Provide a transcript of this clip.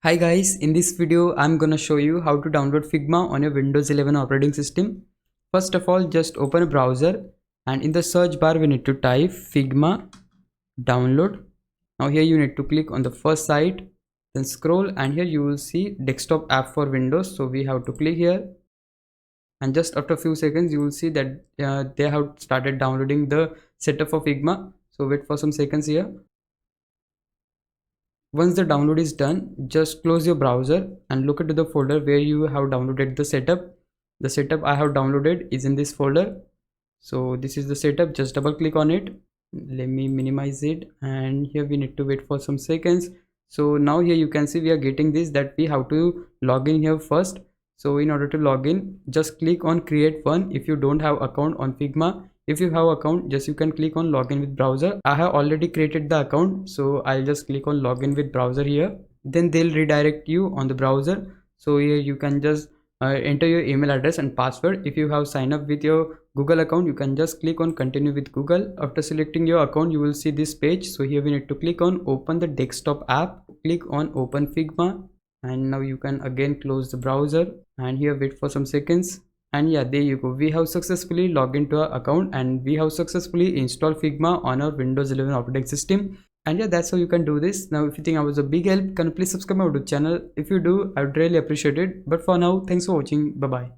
Hi guys, in this video I'm gonna show you how to download Figma on your Windows 11 operating system. First of all, just open a browser and in the search bar we need to type Figma download. Now here you need to click on the first site, then scroll and here you will see desktop app for Windows. So we have to click here and just after a few seconds you will see that they have started downloading the setup for Figma. So wait for some seconds here. Once the download is done, just close your browser and look into the folder where you have downloaded the setup. The setup I have downloaded is in this folder. So this is the setup, just double click on it. Let me minimize it and here we need to wait for some seconds. So now here you can see we are getting this that we have to log in here first. So in order to log in, just click on create one if you don't have account on Figma. If you have account, just you can click on login with browser. I have already created the account, so I'll just click on login with browser here. Then they'll redirect you on the browser. So here you can just enter your email address and password. If you have signed up with your Google account, you can just click on continue with Google. After selecting your account, you will see this page. So here we need to click on open the desktop app. Click on open Figma and now you can again close the browser and here wait for some seconds. And yeah, there you go, we have successfully logged into our account and we have successfully installed Figma on our Windows 11 operating system. And yeah, that's how you can do this. Now if you think I was a big help, can you please subscribe my YouTube channel? If you do, I would really appreciate it. But for now, thanks for watching. Bye bye.